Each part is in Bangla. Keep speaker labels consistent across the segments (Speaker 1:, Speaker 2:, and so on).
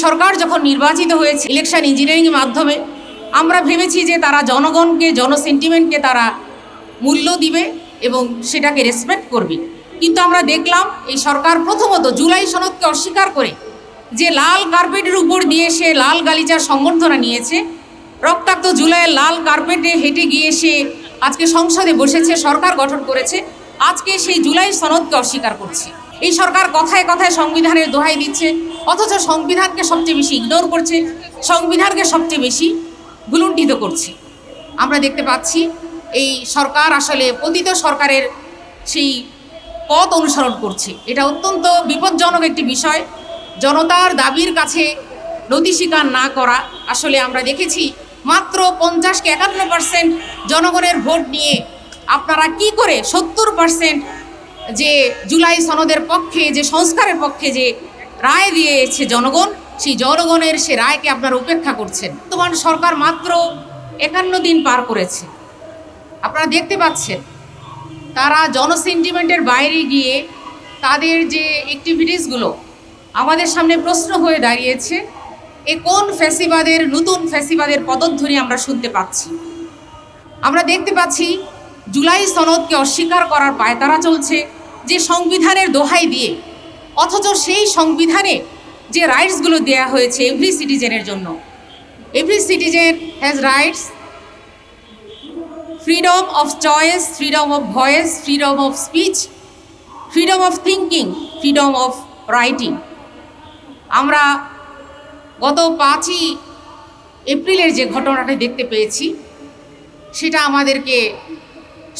Speaker 1: সরকার যখন নির্বাচিত হয়েছে ইলেকশন ইঞ্জিনিয়ারিংয়ের মাধ্যমে, আমরা ভেবেছি যে তারা জনগণকে, জনসেন্টিমেন্টকে তারা মূল্য দিবে এবং সেটাকে রেসপেক্ট করবে। কিন্তু আমরা দেখলাম এই সরকার প্রথমত জুলাই সনদকে অস্বীকার করে যে লাল কার্পেটের উপর দিয়ে সে লাল গালিচার সংবর্ধনা নিয়েছে, রক্তাক্ত জুলাইয়ের লাল কার্পেটে হেঁটে গিয়ে সে আজকে সংসদে বসেছে, সরকার গঠন করেছে, আজকে সেই জুলাই সনদকে অস্বীকার করছে। এই সরকার কথায় কথায় সংবিধানের দোহাই দিচ্ছে, অথচ সংবিধানকে সবচেয়ে বেশি ইগনোর করছে, সংবিধানকে সবচেয়ে বেশি ভুলুণ্ঠিত করছে। আমরা দেখতে পাচ্ছি এই সরকার আসলে পতিত সরকারের সেই পথ অনুসরণ করছে। এটা অত্যন্ত বিপজ্জনক একটি বিষয়। জনতার দাবির কাছে নতি স্বীকার না করা, আসলে আমরা দেখেছি মাত্র 50-51% জনগণের ভোট নিয়ে আপনারা কি করে 70% যে জুলাই সনদের পক্ষে, যে সংস্কারের পক্ষে যে রায় দিয়েছে জনগণ, সেই জনগণের সে রায়কে আপনারা উপেক্ষা করছেন। বর্তমান সরকার মাত্র 51 দিন পার করেছে। আপনারা দেখতে পাচ্ছেন তারা জনসেন্টিমেন্টের বাইরে গিয়ে তাদের যে অ্যাক্টিভিটিসগুলো আমাদের সামনে প্রশ্ন হয়ে দাঁড়িয়েছে। এ কোন ফ্যাসিবাদের, নতুন ফ্যাসিবাদের পদধ্বনি আমরা শুনতে পাচ্ছি। আমরা দেখতে পাচ্ছি জুলাই সনদকে অস্বীকার করার পায়তারা চলছে যে সংবিধানের দোহাই দিয়ে, অথচ সেই সংবিধানে যে রাইটসগুলো দেয়া হয়েছে এভরি সিটিজেনের জন্য, every citizen has rights, freedom of choice, freedom of voice, freedom of speech, freedom of thinking, freedom of writing। আমরা গত 5ই এপ্রিলের যে ঘটনাটা দেখতে পেয়েছি সেটা আমাদেরকে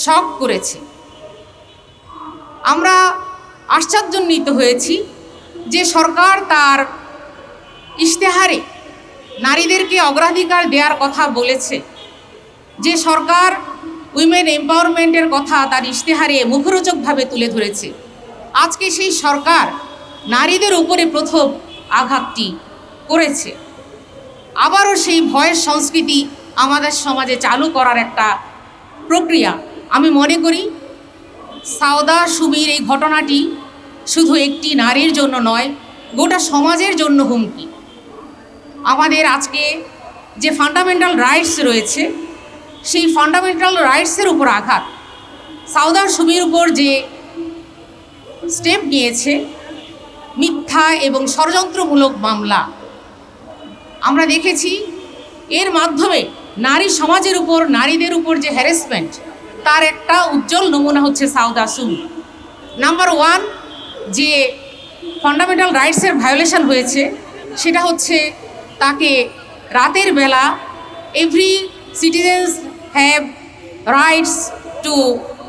Speaker 1: শক করেছে। আমরা আশ্চর্যান্বিত হয়েছি যে সরকার তার ইশতেহারে নারীদেরকে অগ্রাধিকার দেওয়ার কথা বলেছে, যে সরকার উইমেন এম্পাওয়ারমেন্টের কথা তার ইশতেহারে মুখরোচকভাবে তুলে ধরেছে, আজকে সেই সরকার নারীদের উপরে প্রথম আঘাতটি করেছে। আবারও সেই ভয়ের সংস্কৃতি আমাদের সমাজে চালু করার একটা প্রক্রিয়া। আমি মনে করি সাউদা সুমির এই ঘটনাটি শুধু একটি নারীর জন্য নয়, গোটা সমাজের জন্য হুমকি। আমাদের আজকে যে ফান্ডামেন্টাল রাইটস রয়েছে সেই ফান্ডামেন্টাল রাইটসের উপর আঘাত। সাউদা সুমির উপর যে স্টেপ নিয়েছে মিথ্যা এবং ষড়যন্ত্রমূলক মামলা, আমরা দেখেছি এর মাধ্যমে নারী সমাজের উপর, নারীদের উপর যে হ্যারাসমেন্ট, তার একটা উজ্জ্বল নমুনা হচ্ছে সাউদা সুমি। নাম্বার 1 যে ফান্ডামেন্টাল রাইটসের ভায়োলেশন হয়েছে সেটা হচ্ছে তাকে রাতের বেলা every citizens have rights to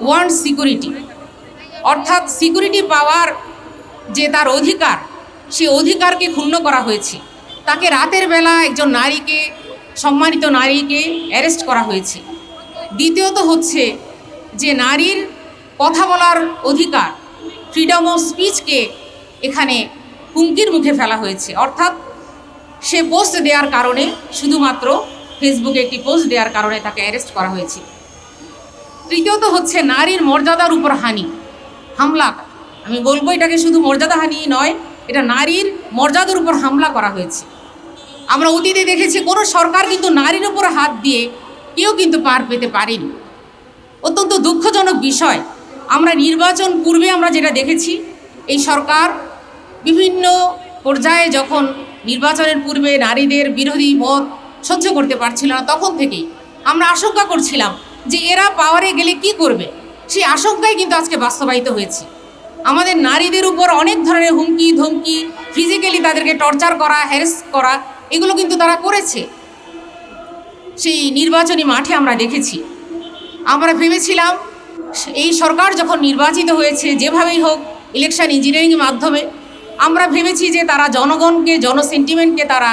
Speaker 1: want security, অর্থাৎ সিকিউরিটি পাওয়ার যে তার অধিকার, সে অধিকারকে ক্ষুণ্ণ করা হয়েছে। তাকে রাতের বেলা একজন নারীকে, সম্মানিত নারীকে অ্যারেস্ট করা হয়েছে। দ্বিতীয়ত হচ্ছে যে নারীর কথা বলার অধিকার, ফ্রিডম অফ স্পিচকে এখানে হুমকির মুখে ফেলা হয়েছে, অর্থাৎ সে পোস্ট দেওয়ার কারণে, শুধুমাত্র ফেসবুকে একটি পোস্ট দেওয়ার কারণে তাকে অ্যারেস্ট করা হয়েছে। তৃতীয়ত হচ্ছে নারীর মর্যাদার উপর হামলা। আমি বলবো এটাকে শুধু মর্যাদাহানি নয়, এটা নারীর মর্যাদার উপর হামলা করা হয়েছে। আমরা অতীতে দেখেছি কোনো সরকার কিন্তু নারীর উপর হাত দিয়ে কেউ কিন্তু পার পেতে পারেনি। অত্যন্ত দুঃখজনক বিষয়। আমরা নির্বাচন পূর্বে আমরা যেটা দেখেছি, এই সরকার বিভিন্ন পর্যায়ে যখন নির্বাচনের পূর্বে নারীদের বিরোধী মত সহ্য করতে পারছিল না, তখন থেকেই আমরা আশঙ্কা করছিলাম যে এরা পাওয়ারে গেলে কি করবে। সেই আশঙ্কাই কিন্তু আজকে বাস্তবায়িত হয়েছে। আমাদের নারীদের উপর অনেক ধরনের হুমকি ধমকি, ফিজিক্যালি তাদেরকে টর্চার করা, হ্যারাস করা, এগুলো কিন্তু তারা করেছে। সেই নির্বাচনী মাঠে আমরা দেখেছি। আমরা ভেবেছিলাম এই সরকার যখন নির্বাচিত হয়েছে, যেভাবেই হোক ইলেকশন ইঞ্জিনিয়ারিংয়ের মাধ্যমে, আমরা ভেবেছি যে তারা জনগণকে, জনসেন্টিমেন্টকে তারা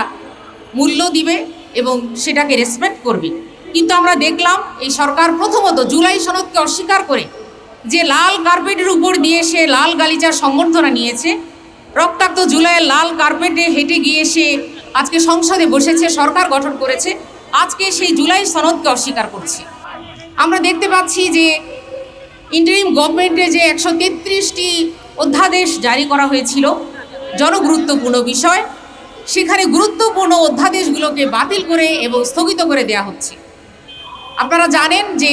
Speaker 1: মূল্য দিবে এবং সেটাকে রেসপেক্ট করবে। কিন্তু আমরা দেখলাম এই সরকার প্রথমত জুলাই সনদকে অস্বীকার করে যে লাল কার্পেটের উপর দিয়ে সে লাল গালিচার সংবর্ধনা নিয়েছে, রক্তাক্ত জুলাইয়ের লাল কার্পেটে হেঁটে গিয়ে সে আজকে সংসদে বসেছে, সরকার গঠন করেছে, আজকে সেই জুলাই সনদকে অস্বীকার করছে। আমরা দেখতে পাচ্ছি যে ইন্টারিম গভর্নমেন্টে যে 133টি অধ্যাদেশ জারি করা হয়েছিল, জনগুরুত্বপূর্ণ বিষয়, সেখানে গুরুত্বপূর্ণ অধ্যাদেশগুলোকে বাতিল করে এবং স্থগিত করে দেওয়া হচ্ছে। আপনারা জানেন যে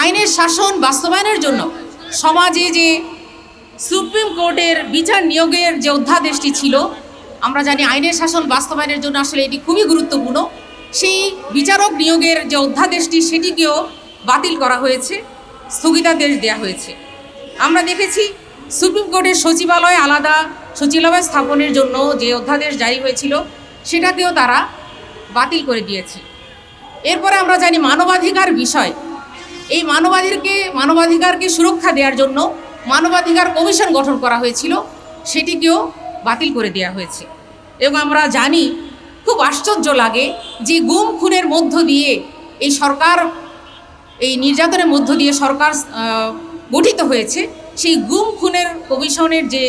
Speaker 1: আইনের শাসন বাস্তবায়নের জন্য সমাজে যে সুপ্রিম কোর্টের বিচার নিয়োগের যে অধ্যাদেশটি ছিল, আমরা জানি আইনের শাসন বাস্তবায়নের জন্য আসলে এটি খুবই গুরুত্বপূর্ণ। সেই বিচারক নিয়োগের যে অধ্যাদেশটি সেটিকেও বাতিল করা হয়েছে, স্থগিতাদেশ দেওয়া হয়েছে। আমরা দেখেছি সুপ্রিম কোর্টের সচিবালয় আলাদা সচিবালয় স্থাপনের জন্য যে অধ্যাদেশ জারি হয়েছিল সেটাকেও তারা বাতিল করে দিয়েছে। এরপরে আমরা জানি মানবাধিকার বিষয়, এই মানবাধিকারকে সুরক্ষা দেওয়ার জন্য মানবাধিকার কমিশন গঠন করা হয়েছিল, সেটিকেও বাতিল করে দেওয়া হয়েছে। এবং আমরা জানি, খুব আশ্চর্য লাগে যে গুম খুনের মধ্য দিয়ে এই সরকার, এই নির্যাতনের মধ্য দিয়ে সরকার গঠিত হয়েছে, সেই গুম খুনের কমিশনের যে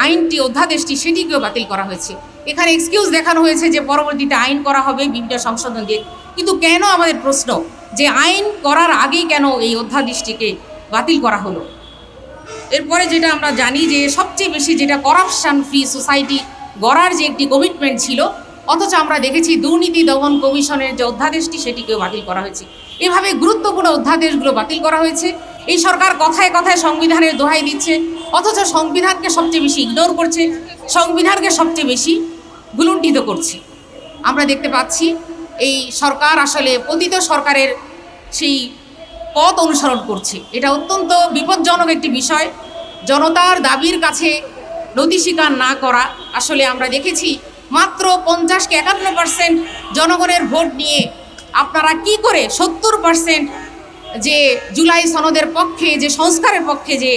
Speaker 1: আইনটি অধ্যাদেশটি সেটিকেও বাতিল করা হয়েছে। এখানে এক্সকিউজ দেখানো হয়েছে যে পরবর্তীতে আইন করা হবে বিভিন্ন সংশোধন দিয়ে, কিন্তু কেন, আমাদের প্রশ্ন যে আইন করার আগেই কেন এই অধ্যাদেশটিকে বাতিল করা হলো। এরপরে যেটা আমরা জানি যে সবচেয়ে বেশি যেটা করাপশন ফ্রি সোসাইটি গড়ার যে একটি কমিটমেন্ট ছিল, অথচ আমরা দেখেছি দুর্নীতি দমন কমিশনের যে অধ্যাদেশটি সেটিকেও বাতিল করা হয়েছে। এভাবে গুরুত্বপূর্ণ অধ্যাদেশগুলো বাতিল করা হয়েছে। এই সরকার কথায় কথায় সংবিধানের দোহাই দিচ্ছে, অথচ সংবিধানকে সবচেয়ে বেশি ইগনোর করছে, সংবিধানকে সবচেয়ে বেশি ভুলুণ্ঠিত করছে। আমরা দেখতে পাচ্ছি এই সরকার আসলে পতিত সরকারের সেই পথ অনুসরণ করছে। এটা অত্যন্ত বিপজ্জনক একটি বিষয়। জনতার দাবির কাছে নতি স্বীকার না করা, আসলে আমরা দেখেছি মাত্র 50-51% জনগণের ভোট নিয়ে আপনারা কি করে 70% যে জুলাই সনদের পক্ষে, যে সংস্কারের পক্ষে যে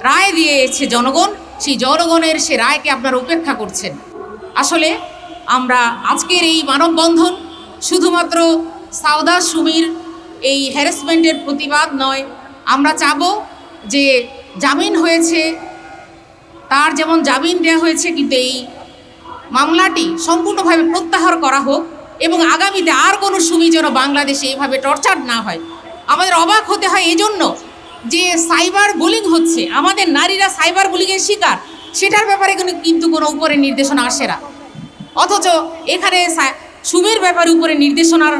Speaker 1: রায় দিয়েছে জনগণ, সেই জনগণের সে রায়কে আপনারা উপেক্ষা করছেন। আসলে আমরা আজকের এই মানববন্ধন শুধুমাত্র সাউদা সুমির এই হ্যারাসমেন্টের প্রতিবাদ নয়, আমরা চাবো যে জামিন হয়েছে, তার যেমন জামিন দেওয়া হয়েছে, কিন্তু এই মামলাটি সম্পূর্ণভাবে প্রত্যাহার করা হোক এবং আগামীতে আর কোনো সুমি যেন বাংলাদেশে এইভাবে টর্চার না হয়। আমাদের অবাক হতে হয় এই জন্য যে সাইবার বুলিং হচ্ছে, আমাদের নারীরা সাইবার বুলিংয়ের শিকার, সেটার ব্যাপারে কিন্তু কোনো উপরে নির্দেশনা আসে না। অথচ এখানে সুমির ব্যাপারে উপরে নির্দেশনার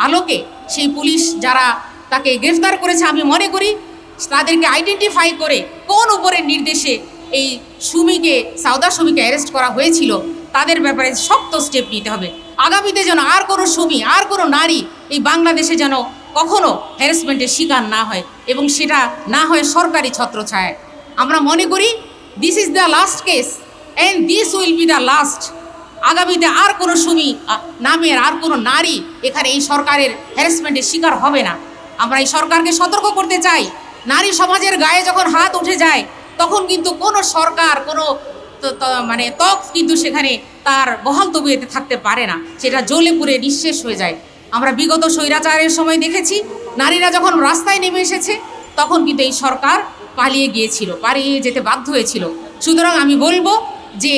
Speaker 1: আলোকে সেই পুলিশ যারা তাকে গ্রেফতার করেছে, আমি মনে করি তাদেরকে আইডেন্টিফাই করে কোন উপরের নির্দেশে এই সাউদা সুমিকে অ্যারেস্ট করা হয়েছিল, তাদের ব্যাপারে শক্ত স্টেপ নিতে হবে। আগামীতে যেন আর কোনো সুমি, আর কোনো নারী এই বাংলাদেশে যেন কখনো হ্যারাসমেন্টের শিকার না হয়, এবং সেটা না হয় সরকারি ছত্রছায়ায়। আমরা মনে করি this is the last case and this will be the last. আগামীতে আর কোনো সুমি নামের আর কোনো নারী এখানে এই সরকারের হ্যারাসমেন্টের শিকার হবে না। আমরা এই সরকারকে সতর্ক করতে চাই, নারী সমাজের গায়ে যখন হাত উঠে যায় তখন কিন্তু কোনো সরকার, কোনো ত্বক কিন্তু সেখানে তার বহাল তবিয়তে থাকতে পারে না, সেটা জ্বলে পুড়ে নিঃশেষ হয়ে যায়। আমরা বিগত স্বৈরাচারের সময় দেখেছি নারীরা যখন রাস্তায় নেমে এসেছে তখন কিন্তু এই সরকার পালিয়ে গিয়েছিল, পালিয়ে যেতে বাধ্য হয়েছিল। সুতরাং আমি বলবো যে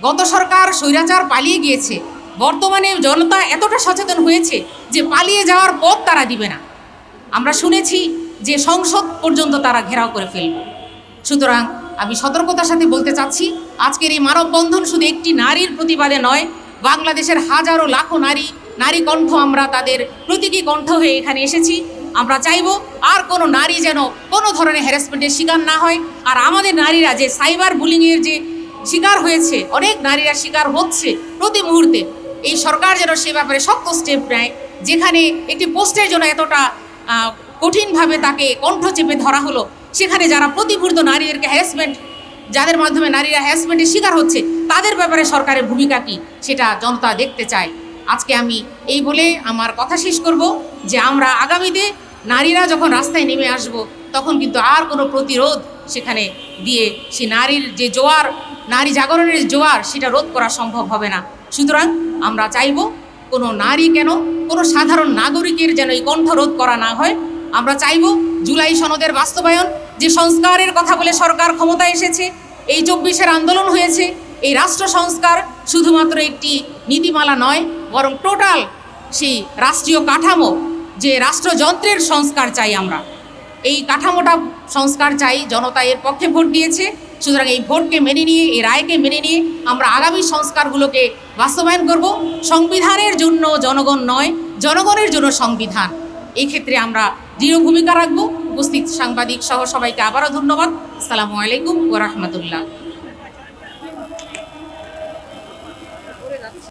Speaker 1: গত সরকার স্বৈরাচার পালিয়ে গিয়েছে, বর্তমানে জনতা এতটা সচেতন হয়েছে যে পালিয়ে যাওয়ার পথ তারা দিবে না। আমরা শুনেছি যে সংসদ পর্যন্ত তারা ঘেরাও করে ফেলবে। সুতরাং আমি সতর্কতার সাথে বলতে চাচ্ছি, আজকের এই মানববন্ধন শুধু একটি নারীর প্রতিবাদে নয়, বাংলাদেশের হাজারো লাখো নারী কণ্ঠ, আমরা তাদের প্রতীকী কণ্ঠ হয়ে এখানে এসেছি। আমরা চাইব আর কোনো নারী যেন কোনো ধরনের হ্যারাসমেন্টের শিকার না হয়। আর আমাদের নারীরা যে সাইবার বুলিংয়ের যে শিকার হয়েছে, অনেক নারীরা শিকার হচ্ছে প্রতি মুহূর্তে, এই সরকার যেন সে ব্যাপারে শক্ত স্টেপ নেয়। যেখানে একটি পোস্টের জন্য এতটা কঠিনভাবে তাকে কণ্ঠ চেপে ধরা হলো, সেখানে যারা প্রতি মুহূর্ত নারীদেরকে হ্যারাসমেন্ট, যাদের মাধ্যমে নারীরা হ্যারাসমেন্টের শিকার হচ্ছে, তাদের ব্যাপারে সরকারের ভূমিকা কী সেটা জনতা দেখতে চায়। আজকে আমি এই বলে আমার কথা শেষ করব যে আমরা আগামীতে নারীরা যখন রাস্তায় নেমে আসব তখন কিন্তু আর কোনো প্রতিরোধ সেখানে দিয়ে সে নারীর যে জোয়ার, নারী জাগরণের জোয়ার, সেটা রোধ করা সম্ভব হবে না। সুতরাং আমরা চাইব কোনো নারী কেন, কোনো সাধারণ নাগরিকের যেন এই কণ্ঠ রোধ করা না হয়। আমরা চাইব জুলাই সনদের বাস্তবায়ন, যে সংস্কারের কথা বলে সরকার ক্ষমতায় এসেছে, এই 24-এর আন্দোলন হয়েছে, এই রাষ্ট্র সংস্কার শুধুমাত্র একটি নীতিমালা নয়, বরং টোটাল সেই রাষ্ট্রীয় কাঠামো, যে রাষ্ট্রযন্ত্রের সংস্কার চাই আমরা। এই কাঠামোটা সংস্কার চাই। জনতা এর পক্ষে ভোট দিয়েছে, সুতরাং এই ভোটকে মেনে নিয়ে, এই রায়কে মেনে নিয়ে আমরা আগামী সংস্কারগুলোকে বাস্তবায়ন করব। সংবিধানের জন্য জনগণ নয়, জনগণের জন্য সংবিধান। এই ক্ষেত্রে আমরা দৃঢ় ভূমিকা রাখব। উপস্থিত সাংবাদিক সহ সবাইকে আবারও ধন্যবাদ। আসসালামু আলাইকুম ওয়া রাহমাতুল্লাহ।